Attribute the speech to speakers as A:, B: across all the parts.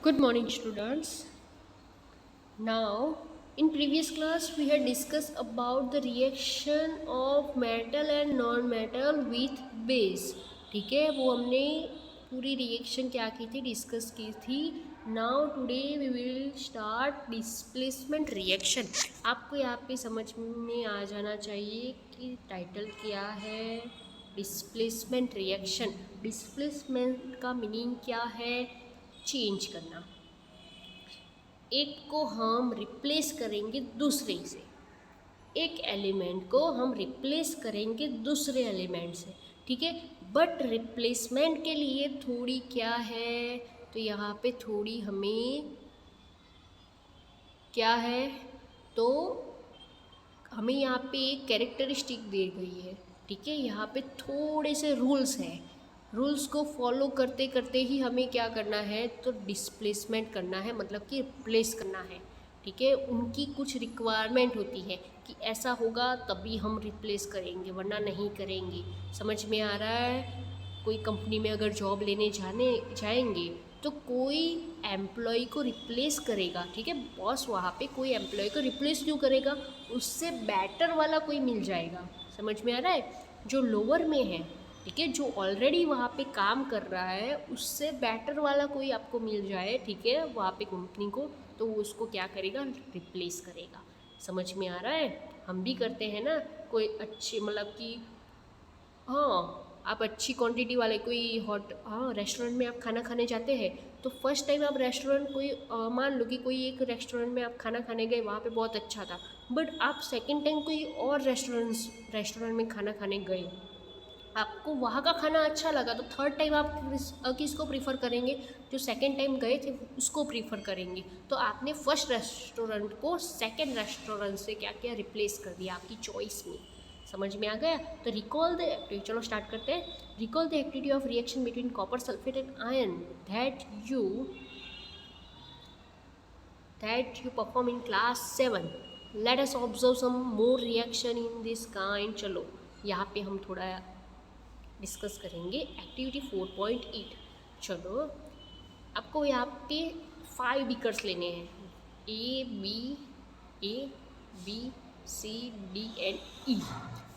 A: Good morning, students. Now, in previous class, we had discussed about the reaction of metal and non-metal with base. ठीक है, वो हमने पूरी reaction क्या की थी, डिस्कस की थी. Now today we will start displacement reaction. आपको यहाँ पे समझ में आ जाना चाहिए कि टाइटल क्या है. Displacement reaction. डिस्प्लेसमेंट का मीनिंग क्या है? चेंज करना. एक को हम रिप्लेस करेंगे दूसरे से. एक एलिमेंट को हम रिप्लेस करेंगे दूसरे एलिमेंट से. ठीक है, बट रिप्लेसमेंट के लिए थोड़ी क्या है, तो यहाँ पे थोड़ी हमें क्या है, तो हमें यहाँ पे एक कैरेक्टरिस्टिक दी गई है. ठीक है, यहाँ पे थोड़े से रूल्स हैं. रूल्स को फॉलो करते करते ही हमें क्या करना है, तो डिस्प्लेसमेंट करना है, मतलब कि रिप्लेस करना है. ठीक है, उनकी कुछ रिक्वायरमेंट होती है कि ऐसा होगा तभी हम रिप्लेस करेंगे, वरना नहीं करेंगे. समझ में आ रहा है? कोई कंपनी में अगर जॉब लेने जाएंगे तो कोई एम्प्लॉय को रिप्लेस करेगा. ठीक है, बॉस वहाँ पे कोई एम्प्लॉय को रिप्लेस क्यों करेगा? उससे बेटर वाला कोई मिल जाएगा. समझ में आ रहा है? जो लोअर में है, ठीक है, जो ऑलरेडी वहाँ पे काम कर रहा है, उससे बेटर वाला कोई आपको मिल जाए, ठीक है, वहाँ पे कंपनी को, तो वो उसको क्या करेगा, रिप्लेस करेगा. समझ में आ रहा है? हम भी करते हैं ना, कोई अच्छे मतलब कि हाँ, आप अच्छी क्वांटिटी वाले कोई रेस्टोरेंट में आप खाना खाने जाते हैं, तो फर्स्ट टाइम आप रेस्टोरेंट कोई मान लो कि कोई एक रेस्टोरेंट में आप खाना खाने गए, वहाँ पे बहुत अच्छा था. बट आप सेकंड टाइम कोई और रेस्टोरेंट में खाना खाने गए, आपको वहाँ का खाना अच्छा लगा, तो थर्ड टाइम आप किसको प्रीफर करेंगे? जो सेकंड टाइम गए थे उसको प्रीफर करेंगे. तो आपने फर्स्ट रेस्टोरेंट को सेकंड रेस्टोरेंट से क्या किया, रिप्लेस कर दिया आपकी चॉइस में. समझ में आ गया? तो रिकॉल द एक्टिविटी, चलो स्टार्ट करते हैं. Recall the activity of reaction between copper sulphate and iron that you perform in class 7. Let us observe some more reaction in this kind. चलो यहाँ पे हम थोड़ा डिस्कस करेंगे एक्टिविटी 4.8. चलो, आपको यहाँ पे 5 बीकर्स लेने हैं, A B C D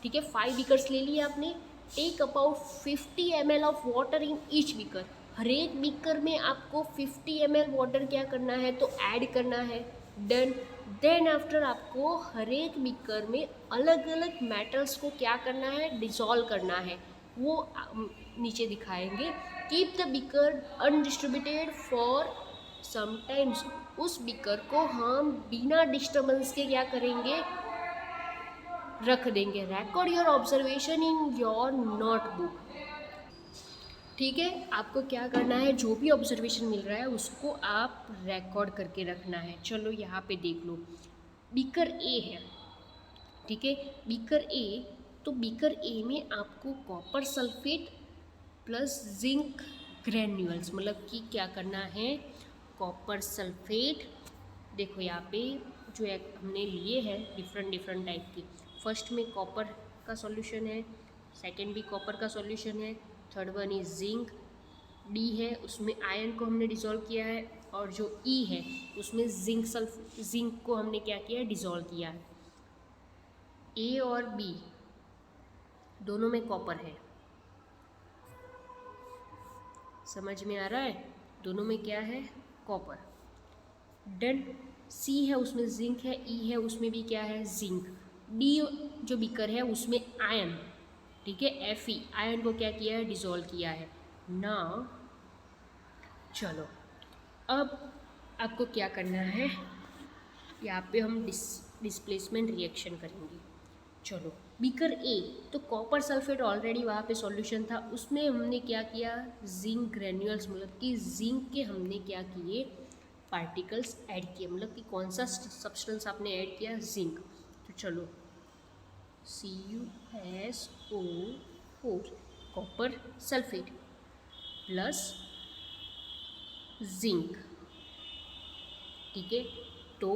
A: ठीक है, 5 बीकर्स ले लिए आपने. Take about 50 ml of water in each beaker. हर एक बीकर में आपको 50 ml वाटर क्या करना है, तो ऐड करना है. डन. देन आफ्टर आपको हर एक बीकर में अलग अलग मेटल्स को क्या करना है, डिसॉल्व करना है. वो नीचे दिखाएंगे. Keep the beaker undistributed for sometimes. उस बीकर को हम बिना डिस्टर्बेंस के क्या करेंगे, रख देंगे. Record your observation in your notebook. ठीक है, आपको क्या करना है, जो भी ऑब्जर्वेशन मिल रहा है उसको आप रिकॉर्ड करके रखना है. चलो यहाँ पे देख लो, बीकर ए है. ठीक है, बीकर ए, तो बीकर ए में आपको copper sulphate plus zinc granules, मतलब कि क्या करना है, कॉपर सल्फेट. देखो यहाँ पे जो हमने लिए हैं डिफरेंट डिफरेंट टाइप की. फर्स्ट में कॉपर का सॉल्यूशन है, सेकंड भी कॉपर का सॉल्यूशन है, third one is zinc. D है, उसमें आयरन को हमने डिसॉल्व किया है, और जो ई है उसमें जिंक को हमने क्या किया है, डिसॉल्व किया है. ए और बी दोनों में कॉपर है. समझ में आ रहा है? दोनों में क्या है, कॉपर. डन. सी है, उसमें जिंक है. ई है, उसमें भी क्या है, जिंक. डी जो बीकर है उसमें आयन. ठीक है, एफ ई, आयन को क्या किया है, डिसॉल्व किया है. नाउ चलो, अब आपको क्या करना है, यहाँ पे हम डिस्प्लेसमेंट रिएक्शन करेंगे. चलो, बीकर ए, तो कॉपर सल्फेट ऑलरेडी वहाँ पे सॉल्यूशन था, उसमें हमने क्या किया, जिंक ग्रेन्यूल्स, मतलब कि जिंक के हमने क्या किए, पार्टिकल्स ऐड किए. मतलब कि कौन सा सब्सटेंस आपने ऐड किया, जिंक. तो चलो, CuSO4 copper sulphate plus zinc. ठीक है, तो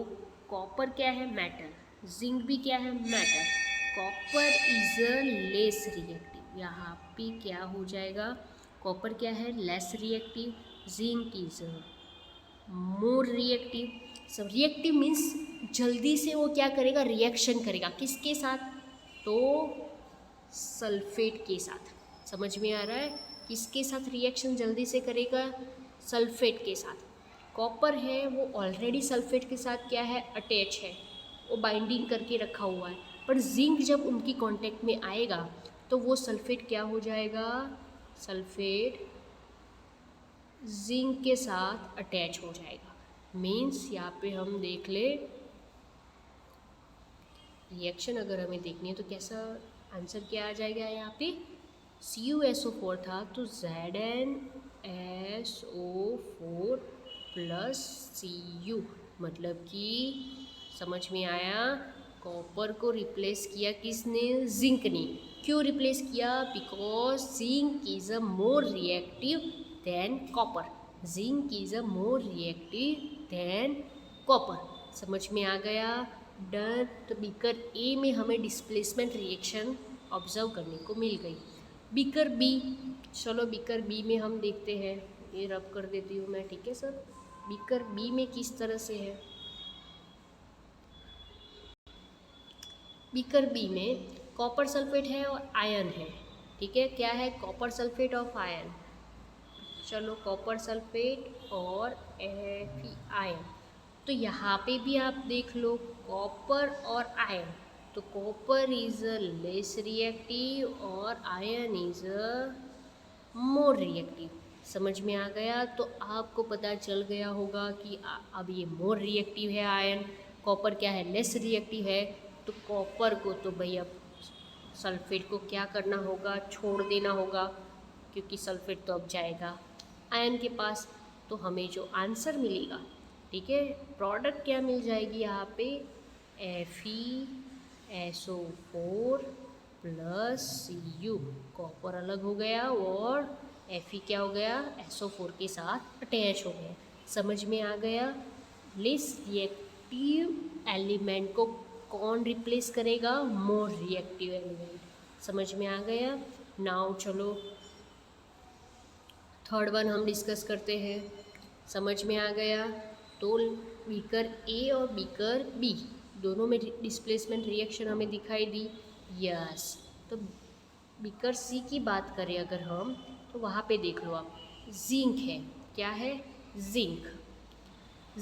A: कॉपर क्या है, मेटल, जिंक भी क्या है, metal. Copper is a less reactive. यहाँ पे क्या हो जाएगा, कॉपर क्या है, less reactive, zinc is more reactive. सब रिएक्टिव मीन्स जल्दी से वो क्या करेगा, रिएक्शन करेगा। किसके साथ, तो सल्फेट के साथ। समझ में आ रहा है, किसके साथ रिएक्शन जल्दी से करेगा, सल्फेट के साथ। कॉपर है वो ऑलरेडी सल्फेट के साथ क्या है, अटैच है, वो बाइंडिंग करके रखा हुआ है। पर जिंक जब उनकी कांटेक्ट में आएगा तो वो सल्फेट क्या हो जाएगा, सल्फेट जिंक के साथ अटैच हो जाएगा। मीन्स यहाँ पे हम देख ले, रिएक्शन अगर हमें देखनी है तो कैसा आंसर क्या आ जाएगा यहाँ पे, CuSO4 था तो ZnSO4 प्लस Cu, मतलब कि समझ में आया, कॉपर को रिप्लेस किया किसने, जिंक ने। क्यों रिप्लेस किया, because zinc is a more reactive than copper. Zinc is a more reactive than copper. समझ में आ गया, डन। तो बीकर ए में हमें डिस्प्लेसमेंट रिएक्शन ऑब्जर्व करने को मिल गई। बीकर बी, चलो बीकर बी में हम देखते हैं, ये रब कर देती हूँ मैं, ठीक है सर। बीकर बी में किस तरह से है, बीकर बी में कॉपर सल्फेट है और आयन है, ठीक है। क्या है, कॉपर सल्फेट ऑफ आयन। चलो कॉपर सल्फेट और आयन, तो यहाँ पे भी आप देख लो कॉपर और आयन, तो copper is a less reactive और iron is a more reactive. समझ में आ गया, तो आपको पता चल गया होगा कि अब ये मोर रिएक्टिव है आयन, कॉपर क्या है, लेस रिएक्टिव है। तो कॉपर को तो भाई अब सल्फेट को क्या करना होगा, छोड़ देना होगा, क्योंकि सल्फेट तो अब जाएगा आयन के पास। तो हमें जो आंसर मिलेगा, ठीक है, प्रोडक्ट क्या मिल जाएगी यहाँ पे, FeSO4 प्लस Cu। कॉपर अलग हो गया और Fe क्या हो गया, SO4 के साथ अटैच हो गया। समझ में आ गया, लेस रिएक्टिव एलिमेंट को कौन रिप्लेस करेगा, मोर रिएक्टिव एलिमेंट। समझ में आ गया। नाउ चलो थर्ड वन हम डिस्कस करते हैं। समझ में आ गया, तो बीकर ए और बीकर बी दोनों में डिस्प्लेसमेंट रिएक्शन हमें दिखाई दी, यस। तो बीकर सी की बात करें अगर हम, तो वहाँ पे देख लो आप, जिंक है, क्या है, जिंक।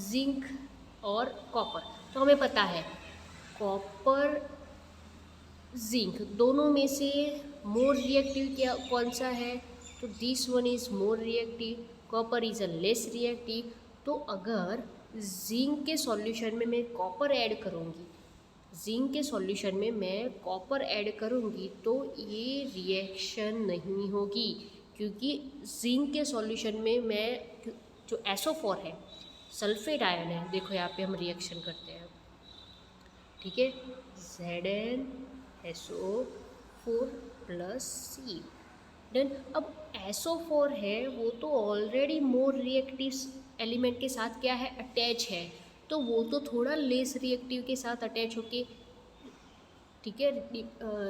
A: जिंक और कॉपर, तो हमें पता है कॉपर जिंक दोनों में से मोर रिएक्टिव क्या कौन सा है, तो this one is more reactive, copper is a less reactive. तो अगर जिंक के सॉल्यूशन में मैं कॉपर ऐड करूँगी, जिंक के सॉल्यूशन में मैं कॉपर ऐड करूँगी तो ये रिएक्शन नहीं होगी, क्योंकि जिंक के सॉल्यूशन में मैं जो SO4 है, सल्फेट आयन है, देखो यहाँ पे हम रिएक्शन करते हैं, ठीक है, ZnSO4 प्लस C। देन अब SO4 है वो तो ऑलरेडी मोर रिएक्टिव एलिमेंट के साथ क्या है, अटैच है, तो वो तो थोड़ा लेस रिएक्टिव के साथ अटैच होके, ठीक है,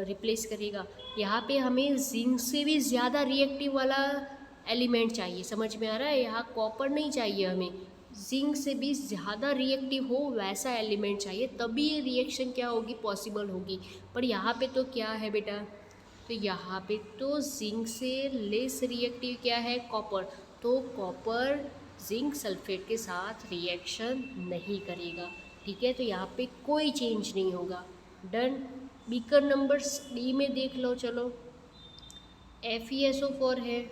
A: रिप्लेस करेगा। यहाँ पे हमें जिंक से भी ज़्यादा रिएक्टिव वाला एलिमेंट चाहिए। समझ में आ रहा है, यहाँ कॉपर नहीं चाहिए हमें, जिंक से भी ज़्यादा रिएक्टिव हो वैसा एलिमेंट चाहिए, तभी ये रिएक्शन क्या होगी, पॉसिबल होगी। पर यहाँ पे तो क्या है बेटा, तो यहाँ पे तो जिंक से लेस रिएक्टिव क्या है, कॉपर, तो कॉपर जिंक सल्फेट के साथ रिएक्शन नहीं करेगा, ठीक है। तो यहाँ पे कोई चेंज नहीं होगा, डन। बीकर नंबर डी में देख लो, चलो FeSO4 है,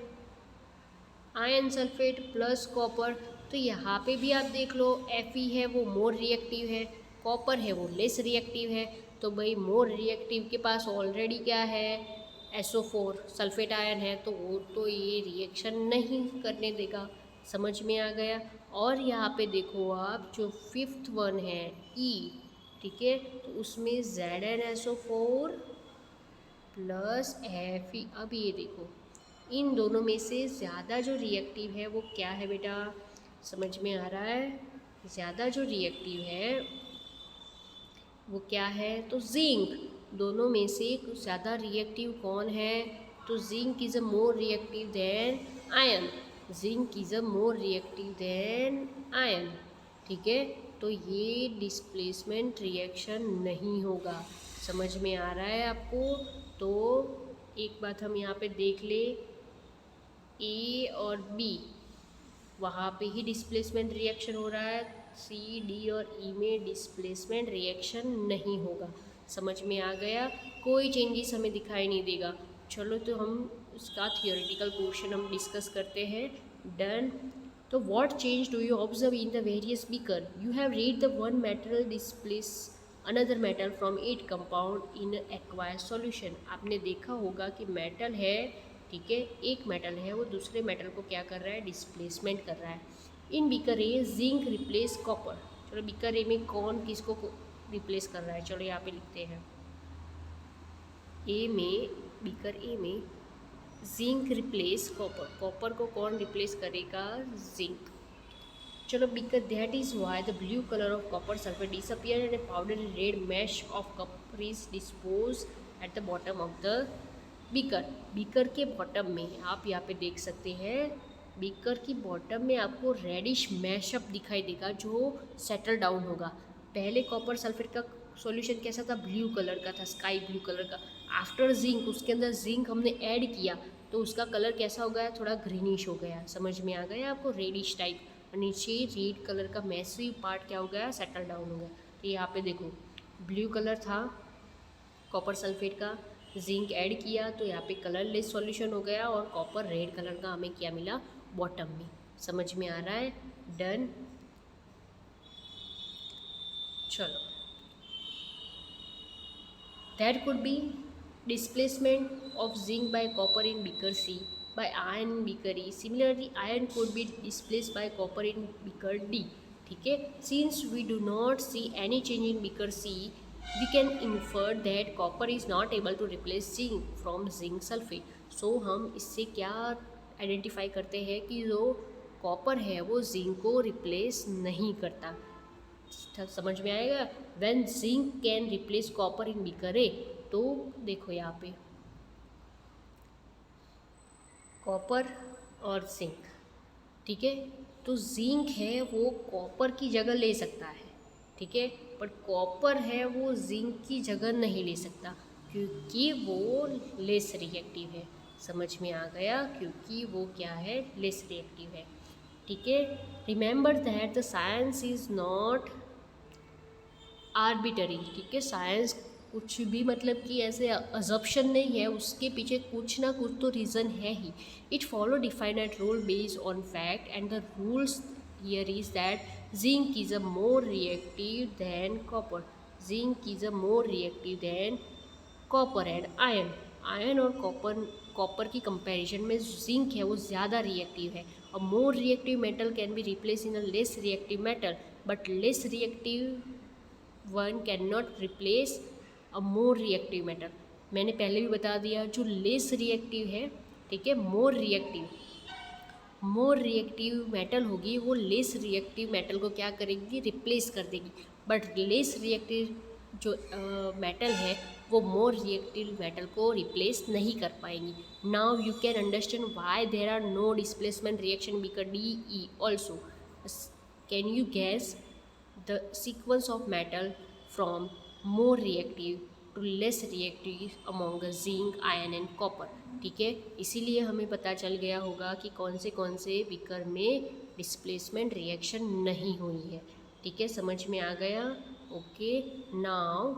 A: आयन सल्फेट प्लस कॉपर, तो यहाँ पे भी आप देख लो Fe है वो मोर रिएक्टिव है, कॉपर है वो लेस रिएक्टिव है। तो भाई मोर रिएक्टिव के पास ऑलरेडी क्या है, SO4 सल्फेट आयन है, तो वो तो ये रिएक्शन नहीं करने देगा। समझ में आ गया। और यहाँ पे देखो आप, जो फिफ्थ वन है E, ठीक है, तो उसमें ZnSO4 प्लस Fe। अब ये देखो इन दोनों में से ज़्यादा जो रिएक्टिव है वो क्या है बेटा, समझ में आ रहा है, ज़्यादा जो रिएक्टिव है वो क्या है, तो जिंक। दोनों में से ज़्यादा रिएक्टिव कौन है, तो zinc is a more reactive than ion. Zinc is a more reactive than iron, ठीक है। तो ये डिस्प्लेसमेंट रिएक्शन नहीं होगा। समझ में आ रहा है आपको? तो एक बात हम यहाँ पे देख ले, ए और बी वहाँ पे ही डिस्प्लेसमेंट रिएक्शन हो रहा है, सी डी और ई में डिस्प्लेसमेंट रिएक्शन नहीं होगा। समझ में आ गया? कोई चेंजेस हमें दिखाई नहीं देगा। चलो तो हम इसका थियोरेटिकल पोर्शन हम डिस्कस करते हैं। डन। तो what change do you observe in the various beaker? You have read the one metal displace another metal from it compound in acquired solution. आपने देखा होगा कि मेटल है, ठीक है, एक मेटल है, वो दूसरे मेटल को क्या कर रहा है? डिस्प्लेसमेंट कर रहा है। इन beaker A zinc replace copper. चलो बीकर ए में कौन किसको रिप्लेस कर रहा है? चलो यहाँ पे लिखते हैं, ए में, बीकर ए में जिंक रिप्लेस कॉपर। कॉपर को कौन रिप्लेस करेगा? जिंक। चलो beaker that is why the blue colour of copper sulphate disappear and a powder red mass of copper is dispose at the bottom of the beaker. Beaker के bottom में आप यहाँ पे देख सकते हैं, बीकर की बॉटम में आपको रेडिश मैशअप दिखाई देगा जो सेटल डाउन होगा। पहले कॉपर सल्फेट का सॉल्यूशन कैसा था? ब्लू कलर का था, स्काई ब्लू कलर का। आफ्टर जिंक, उसके अंदर जिंक हमने ऐड किया तो उसका कलर कैसा हो गया? थोड़ा ग्रीनिश हो गया। समझ में आ गया आपको? Reddish type. और नीचे रेड कलर का मैसिव पार्ट क्या हो गया? सेटल डाउन हो गया। तो यहाँ पे देखो, ब्लू कलर था कॉपर सल्फेट का, जिंक ऐड किया तो यहाँ पे कलरलेस सॉल्यूशन हो गया और कॉपर रेड कलर का हमें क्या मिला? बॉटम में। समझ में आ रहा है? डन। चलो, that could be displacement of zinc by copper in beaker C by iron in beaker E. Similarly, iron could be displaced by copper in beaker D. ठीक है, since we do not see any change in beaker C, we can infer that copper is not able to replace zinc from zinc sulfate. So हम इससे क्या identify करते हैं कि जो copper है वो जिंक को रिप्लेस नहीं करता। समझ में आएगा? When zinc can replace copper in beaker A, तो देखो यहाँ पे कॉपर और जिंक, ठीक है, तो जिंक है वो कॉपर की जगह ले सकता है, ठीक है, पर कॉपर है वो जिंक की जगह नहीं ले सकता क्योंकि वो लेस रिएक्टिव है। समझ में आ गया? क्योंकि वो क्या है? लेस रिएक्टिव है, ठीक है। Remember that the science is not arbitrary, ठीक है। साइंस कुछ भी मतलब कि ऐसे अजप्शन नहीं है, उसके पीछे कुछ ना कुछ तो रीज़न है ही। It follow definite rule based on fact and the rules here is that zinc is a more reactive than copper. Zinc is a more reactive than copper and iron. Iron और copper की comparison में zinc है वो ज़्यादा reactive है। A more reactive metal can be replace in a less reactive metal, but less reactive one can not replace a more reactive metal. मैंने पहले भी बता दिया, जो लेस रिएक्टिव है, ठीक है, मोर रिएक्टिव मेटल होगी वो लेस रिएक्टिव मेटल को क्या करेगी? रिप्लेस कर देगी। बट लेस रिएक्टिव जो मेटल है वो मोर रिएक्टिव मेटल को रिप्लेस नहीं कर पाएंगी। Now you can understand why there are no displacement reaction beaker D E also. Can you guess the sequence of metal from more reactive to less reactive among zinc, iron and copper, ठीक है। इसीलिए हमें पता चल गया होगा कि कौन से बीकर में डिस्प्लेसमेंट रिएक्शन नहीं हुई है, ठीक है। समझ में आ गया? ओके, नाउ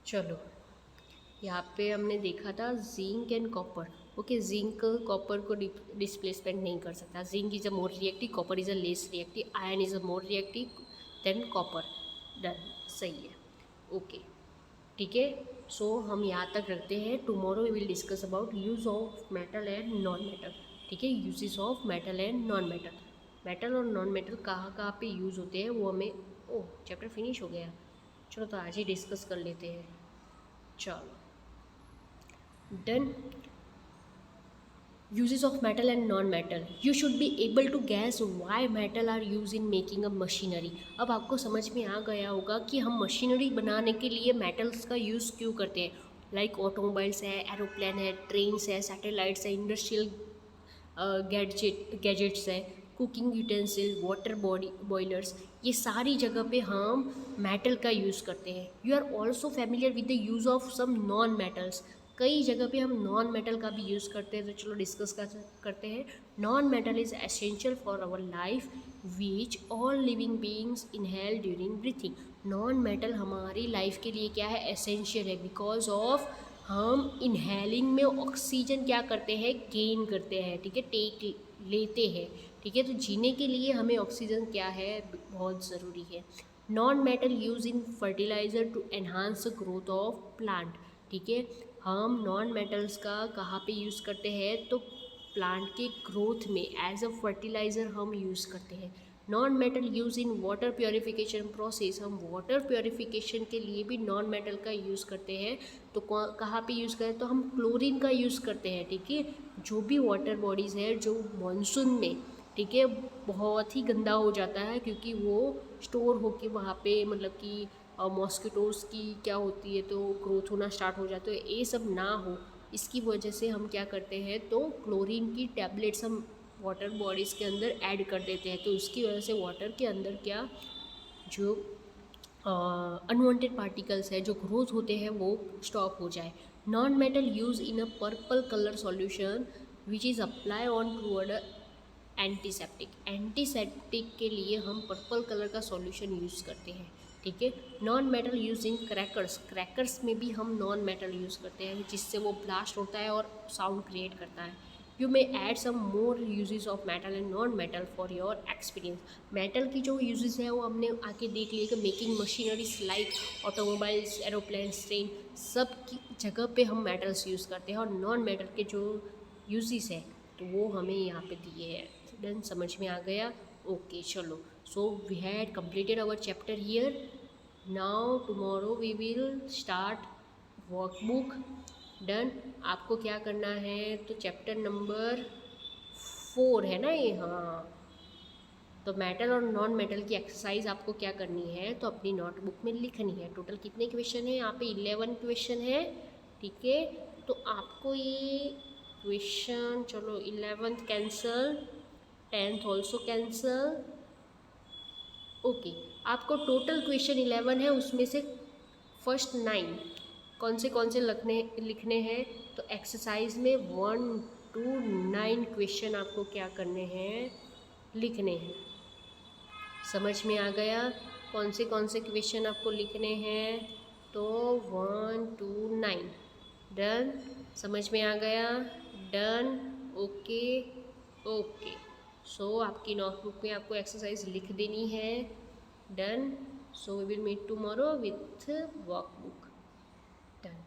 A: चलो यहाँ पे हमने देखा था zinc and copper. Okay, zinc copper को डिस्प्लेसमेंट नहीं कर सकता। Zinc is a more reactive, copper is a less reactive, iron is a more reactive than copper. Done, सही है। ओके, ठीक है। सो हम यहाँ तक रखते हैं। Tomorrow we will discuss about use of metal and non metal, ठीक है। Uses of metal and non metal. Metal और नॉन मेटल कहाँ कहाँ पे यूज़ होते हैं वो हमें, ओह चैप्टर फिनिश हो गया। चलो तो आज ही डिस्कस कर लेते हैं। चलो done. Uses of metal and non-metal. You should be able to guess why metal are used in making a machinery. अब आपको समझ में आ गया होगा कि हम मशीनरी बनाने के लिए मेटल्स का यूज़ क्यों करते हैं। लाइक ऑटोमोबाइल्स है, एरोप्लेन है, ट्रेन्स है, सैटेलाइट्स है, इंडस्ट्रियल गैजेट्स है, cooking utensil, water body boilers, ये सारी जगह पे हम मेटल का यूज़ करते हैं। You are also familiar with the use of some non metals, कई जगह पे हम नॉन मेटल का भी यूज़ करते हैं। तो चलो डिस्कस करते हैं। Non metal is essential for our life which all living beings inhale during breathing. Non metal हमारी लाइफ के लिए क्या है, एसेंशियल है, बिकॉज ऑफ हम इनहेलिंग में ऑक्सीजन क्या करते हैं, गेन करते हैं, ठीक है, टेक लेते हैं, ठीक है। तो जीने के लिए हमें ऑक्सीजन क्या है, बहुत ज़रूरी है। Non metal use in fertiliser to enhance the growth of plant, ठीक है। हम नॉन मेटल्स का कहाँ पे यूज़ करते हैं, तो प्लांट के ग्रोथ में एज अ फर्टिलाइज़र हम यूज़ करते हैं। Non metal use in water purification process, हम वाटर प्योरीफिकेशन के लिए भी नॉन मेटल का यूज़ करते हैं। तो कहाँ पे यूज़ करें, तो हम क्लोरीन का यूज़ करते हैं, ठीक है। जो भी वाटर बॉडीज़ है जो मानसून में, ठीक है, बहुत ही गंदा हो जाता है, क्योंकि वो स्टोर होके वहाँ पे मतलब कि मॉस्किटोज़ की क्या होती है, तो ग्रोथ होना स्टार्ट हो जाता है। तो ये सब ना हो, इसकी वजह से हम क्या करते हैं, तो क्लोरीन की टैबलेट्स हम वाटर बॉडीज़ के अंदर ऐड कर देते हैं। तो उसकी वजह से वाटर के अंदर क्या जो अनवांटेड पार्टिकल्स है, जो ग्रोथ होते हैं, वो स्टॉप हो जाए। Non metal use in a purple colour solution which is apply on toward antiseptic. Antiseptic के लिए हम पर्पल कलर का सॉल्यूशन यूज़ करते हैं, ठीक है। नॉन मेटल यूज इन क्रैकर्स, क्रैकर्स में भी हम नॉन मेटल यूज़ करते हैं, जिससे वो ब्लास्ट होता है और साउंड क्रिएट करता है। You may add some more uses of metal and non metal for your experience. Metal की जो यूजेस है वो हमने आके देख लिए कि making machineries like automobiles, aeroplanes, train, सब की जगह पे हम मेटल्स यूज़ करते हैं। और नॉन मेटल के जो यूजेस है तो वो हमें यहाँ पे दिए हैं। डन, समझ में आ गया? ओके चलो, so we had completed our chapter here. Now tomorrow we will start workbook. Done. आपको क्या करना है, तो चैप्टर नंबर 4 है ना ये, हाँ। तो मेटल और नॉन मेटल की एक्सरसाइज आपको क्या करनी है, तो अपनी नोटबुक में लिखनी है। टोटल कितने क्वेश्चन है यहाँ पे, 11 क्वेश्चन है, ठीक है। तो आपको ये क्वेश्चन, चलो 11th cancel, 10th also cancel, okay. आपको टोटल क्वेश्चन 11 है, उसमें से फर्स्ट 9 कौन से लिखने हैं, तो एक्सरसाइज में 1 to 9 क्वेश्चन आपको क्या करने हैं, लिखने हैं। समझ में आ गया कौन से क्वेश्चन आपको लिखने हैं, तो 1 to 9। डन, समझ में आ गया? Done, okay okay. सो आपकी नोटबुक में आपको एक्सरसाइज लिख देनी है। Done, so we will meet tomorrow with workbook. Done.